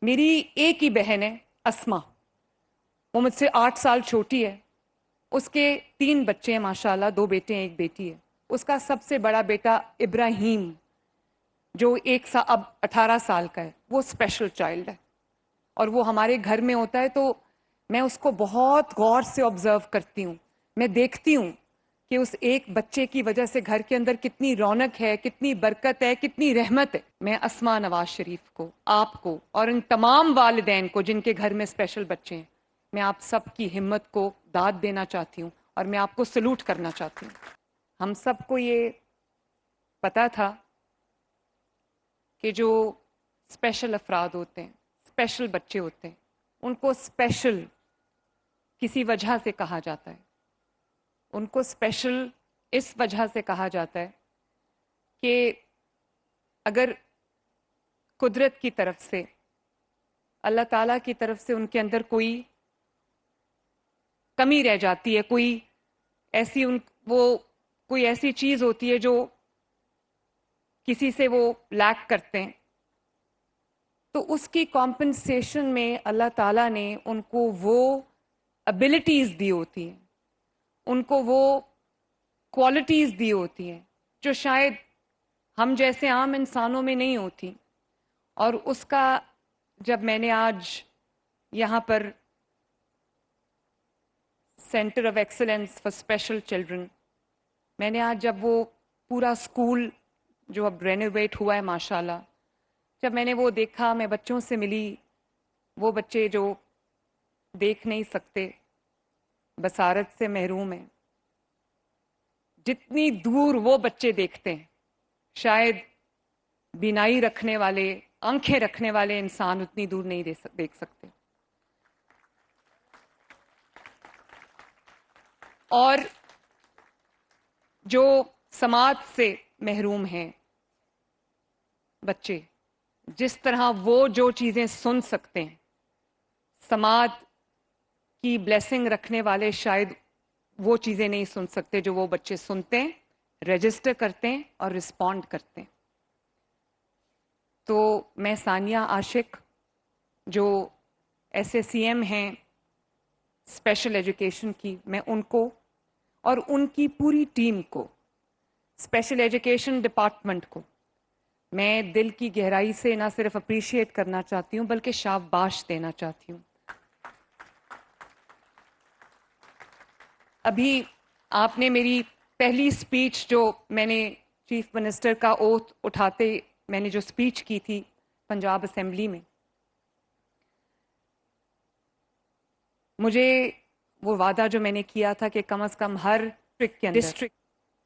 میری ایک ہی بہن ہے اسما، وہ مجھ سے 8 سال چھوٹی ہے. اس کے 3 بچے ہیں ماشاءاللہ، 2 بیٹے ہیں 1 بیٹی ہے. اس کا سب سے بڑا بیٹا ابراہیم جو اب 18 سال کا ہے، وہ اسپیشل چائلڈ ہے اور وہ ہمارے گھر میں ہوتا ہے. تو میں اس کو بہت غور سے آبزرو کرتی ہوں. میں دیکھتی ہوں کہ اس ایک بچے کی وجہ سے گھر کے اندر کتنی رونق ہے، کتنی برکت ہے، کتنی رحمت ہے. میں اسما نواز شریف کو، آپ کو اور ان تمام والدین کو جن کے گھر میں اسپیشل بچے ہیں، میں آپ سب کی ہمت کو داد دینا چاہتی ہوں اور میں آپ کو سلوٹ کرنا چاہتی ہوں. ہم سب کو یہ پتا تھا کہ جو اسپیشل افراد ہوتے ہیں، اسپیشل بچے ہوتے ہیں، ان کو اسپیشل کسی وجہ سے کہا جاتا ہے. ان کو اسپیشل اس وجہ سے کہا جاتا ہے کہ اگر قدرت کی طرف سے، اللہ تعالیٰ کی طرف سے ان کے اندر کوئی کمی رہ جاتی ہے، کوئی ایسی چیز ہوتی ہے جو کسی سے وہ لیک کرتے ہیں، تو اس کی کمپنسیشن میں اللہ تعالیٰ نے ان کو وہ ابیلٹیز دی ہوتی ہیں، ان کو وہ کوالٹیز دی ہوتی ہیں جو شاید ہم جیسے عام انسانوں میں نہیں ہوتی. اور اس کا جب میں نے آج یہاں پر centre of excellence for special children, میں نے آج جب وہ پورا اسکول جو اب رینوویٹ ہوا ہے ماشاءاللہ، جب میں نے وہ دیکھا، میں بچوں سے ملی، وہ بچے جو دیکھ نہیں سکتے، بصارت سے محروم ہیں. جتنی دور وہ بچے دیکھتے ہیں، شاید بینائی رکھنے والے، آنکھیں رکھنے والے انسان اتنی دور نہیں دیکھ سکتے. اور جو سماعت سے محروم ہیں بچے، جس طرح وہ جو چیزیں سن سکتے ہیں، سماعت کی بلیسنگ رکھنے والے شاید وہ چیزیں نہیں سن سکتے جو وہ بچے سنتے ہیں، رجسٹر کرتے ہیں اور رسپونڈ کرتے ہیں. تو میں ثانیہ عاشق جو SACM ہیں اسپیشل ایجوکیشن کی، میں ان کو اور ان کی پوری ٹیم کو، اسپیشل ایجوکیشن ڈپارٹمنٹ کو میں دل کی گہرائی سے نہ صرف اپریشیٹ کرنا چاہتی ہوں بلکہ شاباش دینا چاہتی ہوں. ابھی آپ نے میری پہلی سپیچ جو میں نے چیف منسٹر کا اوتھ اٹھاتے میں نے جو سپیچ کی تھی پنجاب اسمبلی میں، مجھے وہ وعدہ جو میں نے کیا تھا کہ کم از کم ہر ڈسٹرکٹ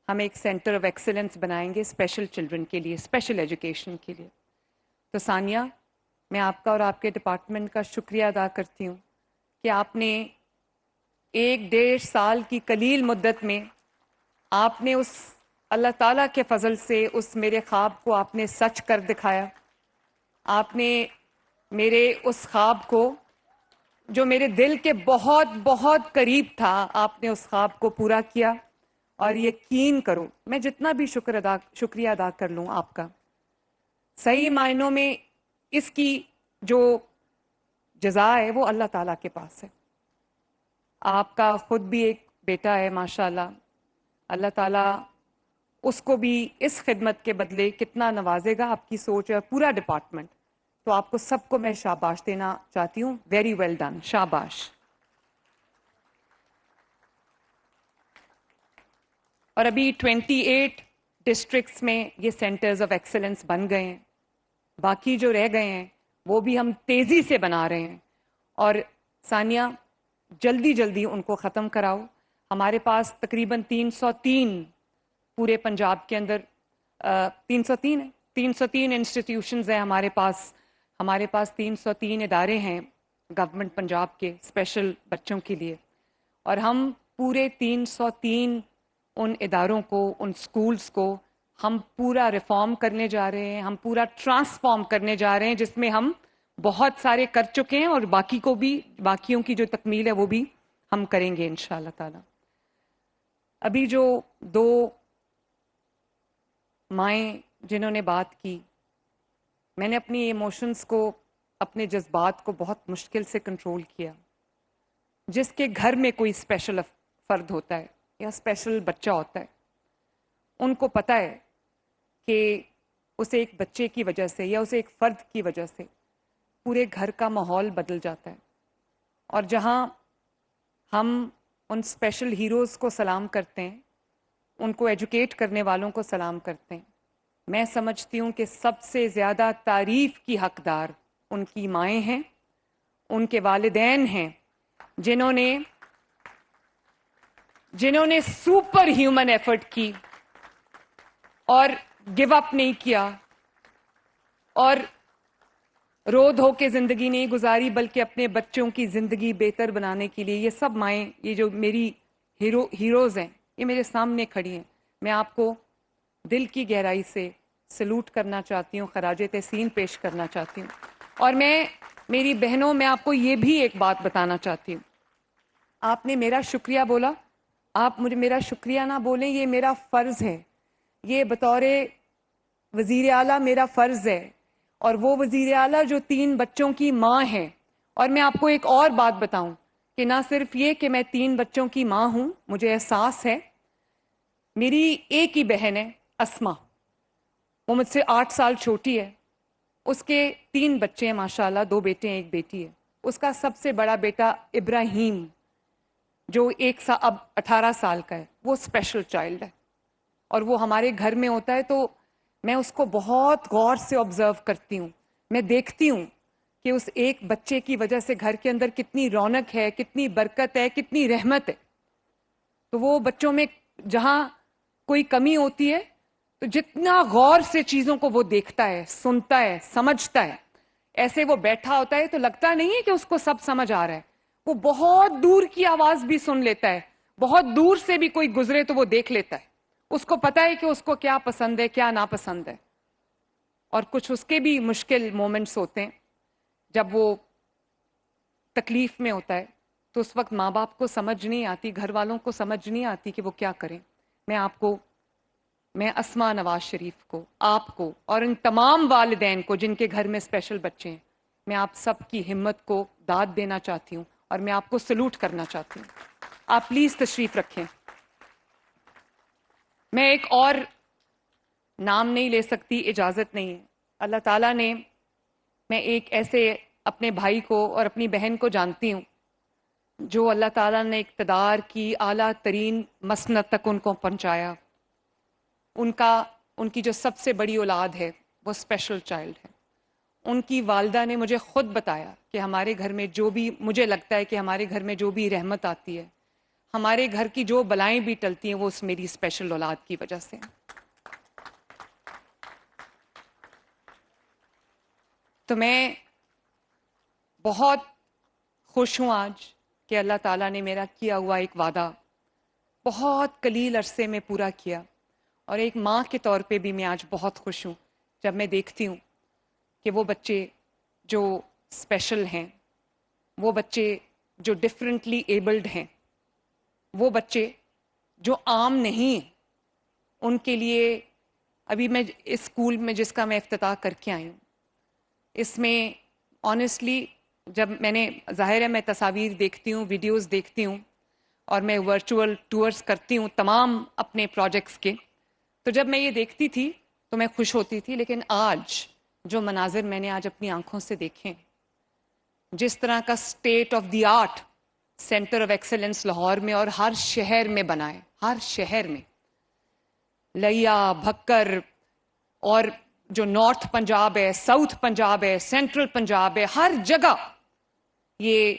ہم ایک سینٹر آف ایکسلنس بنائیں گے اسپیشل چلڈرن کے لیے، اسپیشل ایجوکیشن کے لیے. تو ثانیہ، میں آپ کا اور آپ کے ڈپارٹمنٹ کا شکریہ ادا کرتی ہوں کہ آپ نے 1.5 سال کی قلیل مدت میں آپ نے اس اللہ تعالیٰ کے فضل سے اس میرے خواب کو آپ نے سچ کر دکھایا. آپ نے میرے اس خواب کو جو میرے دل کے بہت بہت قریب تھا، آپ نے اس خواب کو پورا کیا. اور یقین کرو، میں جتنا بھی شکریہ ادا کر لوں آپ کا، صحیح معنوں میں اس کی جو جزا ہے وہ اللہ تعالیٰ کے پاس ہے. آپ کا خود بھی ایک بیٹا ہے ماشاءاللہ، اللہ تعالیٰ اس کو بھی اس خدمت کے بدلے کتنا نوازے گا. آپ کی سوچ ہے پورا ڈپارٹمنٹ، تو آپ کو سب کو میں شاباش دینا چاہتی ہوں. ویری ویل ڈن، شاباش. اور ابھی 28 ڈسٹرکٹس میں یہ سینٹرز آف ایکسلنس بن گئے ہیں. باقی جو رہ گئے ہیں وہ بھی ہم تیزی سے بنا رہے ہیں. اور ثانیہ، جلدی جلدی ان کو ختم کراؤ. ہمارے پاس تقریباً 303 پورے پنجاب کے اندر 303 انسٹیٹیوشنز ہیں ہمارے پاس. ہمارے پاس 303 ادارے ہیں گورنمنٹ پنجاب کے اسپیشل بچوں کے لیے. اور ہم پورے 303 ان اداروں کو، ان سکولز کو ہم پورا ریفارم کرنے جا رہے ہیں، ہم پورا ٹرانسفارم کرنے جا رہے ہیں، جس میں ہم بہت سارے کر چکے ہیں اور باقیوں کی جو تکمیل ہے وہ بھی ہم کریں گے انشاءاللہ تعالی. ابھی جو 2 مائیں جنہوں نے بات کی، میں نے اپنی ایموشنز کو اپنے جذبات کو بہت مشکل سے کنٹرول کیا. جس کے گھر میں کوئی اسپیشل فرد ہوتا ہے یا اسپیشل بچہ ہوتا ہے، ان کو پتہ ہے کہ اسے ایک بچے کی وجہ سے یا اسے ایک فرد کی وجہ سے پورے گھر کا ماحول بدل جاتا ہے. اور جہاں ہم ان اسپیشل ہیروز کو سلام کرتے ہیں، ان کو ایجوکیٹ کرنے والوں کو سلام کرتے ہیں، میں سمجھتی ہوں کہ سب سے زیادہ تعریف کی حقدار ان کی مائیں ہیں، ان کے والدین ہیں، جنہوں نے سپر ہیومن ایفرٹ کی اور گیو اپ نہیں کیا اور رو دھو کے زندگی نہیں گزاری، بلکہ اپنے بچوں کی زندگی بہتر بنانے کے لیے. یہ سب مائیں، یہ جو میری ہیروز ہیں، یہ میرے سامنے کھڑی ہیں. میں آپ کو دل کی گہرائی سے سلوٹ کرنا چاہتی ہوں، خراج تحسین پیش کرنا چاہتی ہوں. اور میری بہنوں، میں آپ کو یہ بھی ایک بات بتانا چاہتی ہوں. آپ نے میرا شکریہ بولا، آپ مجھے میرا شکریہ نہ بولیں، یہ میرا فرض ہے. یہ بطور وزیر اعلیٰ میرا فرض ہے، اور وہ وزیر اعلیٰ جو 3 بچوں کی ماں ہے. اور میں آپ کو ایک اور بات بتاؤں کہ نہ صرف یہ کہ میں 3 بچوں کی ماں ہوں، مجھے احساس ہے، میری ایک ہی بہن ہے اسما، وہ مجھ سے 8 سال چھوٹی ہے. اس کے 3 بچے ہیں ماشاءاللہ، 2 بیٹے ہیں، 1 بیٹی ہے. اس کا سب سے بڑا بیٹا ابراہیم، جو اب 18 سال کا ہے، وہ اسپیشل چائلڈ ہے. اور وہ ہمارے گھر میں ہوتا ہے تو میں اس کو بہت غور سے آبزرو کرتی ہوں. میں دیکھتی ہوں کہ اس ایک بچے کی وجہ سے گھر کے اندر کتنی رونق ہے، کتنی برکت ہے، کتنی رحمت ہے. تو وہ بچوں میں جہاں کوئی کمی ہوتی ہے تو جتنا غور سے چیزوں کو وہ دیکھتا ہے، سنتا ہے، سمجھتا ہے، ایسے وہ بیٹھا ہوتا ہے تو لگتا نہیں ہے کہ اس کو سب سمجھ آ رہا ہے. وہ بہت دور کی آواز بھی سن لیتا ہے، بہت دور سے بھی کوئی گزرے تو وہ دیکھ لیتا ہے. اس کو پتا ہے کہ اس کو کیا پسند ہے، کیا ناپسند ہے. اور کچھ اس کے بھی مشکل مومنٹس ہوتے ہیں جب وہ تکلیف میں ہوتا ہے، تو اس وقت ماں باپ کو سمجھ نہیں آتی، گھر والوں کو سمجھ نہیں آتی کہ وہ کیا کریں. میں اسما نواز شریف کو، آپ کو اور ان تمام والدین کو جن کے گھر میں اسپیشل بچے ہیں، میں آپ سب کی ہمت کو داد دینا چاہتی ہوں اور میں آپ کو سلوٹ کرنا چاہتی ہوں. آپ پلیز تشریف رکھیں. میں ایک اور نام نہیں لے سکتی، اجازت نہیں ہے. اللہ تعالیٰ نے، میں ایک ایسے اپنے بھائی کو اور اپنی بہن کو جانتی ہوں جو اللہ تعالیٰ نے اقتدار کی اعلیٰ ترین مسند تک ان کو پہنچایا. ان کی جو سب سے بڑی اولاد ہے وہ اسپیشل چائلڈ ہے. ان کی والدہ نے مجھے خود بتایا کہ ہمارے گھر میں جو بھی، مجھے لگتا ہے کہ ہمارے گھر میں جو بھی رحمت آتی ہے، ہمارے گھر کی جو بلائیں بھی ٹلتی ہیں، وہ اس میری اسپیشل اولاد کی وجہ سے. تو میں بہت خوش ہوں آج کہ اللہ تعالیٰ نے میرا کیا ہوا ایک وعدہ بہت قلیل عرصے میں پورا کیا. اور ایک ماں کے طور پہ بھی میں آج بہت خوش ہوں جب میں دیکھتی ہوں کہ وہ بچے جو اسپیشل ہیں، وہ بچے جو ڈفرینٹلی ایبلڈ ہیں، وہ بچے جو عام نہیں ہیں، ان کے لیے ابھی میں اس اسکول میں جس کا میں افتتاح کر کے آئی ہوں، اس میں آنیسٹلی جب میں نے، ظاہر ہے میں تصاویر دیکھتی ہوں، ویڈیوز دیکھتی ہوں، اور میں ورچوئل ٹورز کرتی ہوں تمام اپنے پروجیکٹس کے، تو جب میں یہ دیکھتی تھی تو میں خوش ہوتی تھی. لیکن آج جو مناظر میں نے آج اپنی آنکھوں سے دیکھے، جس طرح کا state of the art centre of excellence Lahore میں اور ہر شہر میں بنائے، ہر شہر میں، لیا، بھکر، اور جو نارتھ پنجاب ہے، ساؤتھ پنجاب ہے، سینٹرل پنجاب ہے، ہر جگہ یہ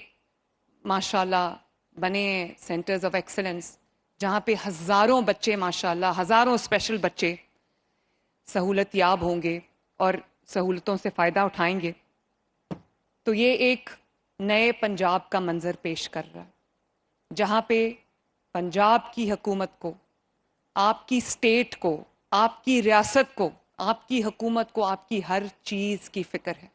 ماشاءاللہ بنے سینٹرز آف ایکسلنس، جہاں پہ ہزاروں بچے، ماشاءاللہ ہزاروں اسپیشل بچے سہولت یاب ہوں گے اور سہولتوں سے فائدہ اٹھائیں گے. تو یہ ایک نئے پنجاب کا منظر پیش کر رہا ہے، جہاں پہ پنجاب کی حکومت کو، آپ کی اسٹیٹ کو، آپ کی ریاست کو، آپ کی حکومت کو آپ کی ہر چیز کی فکر ہے.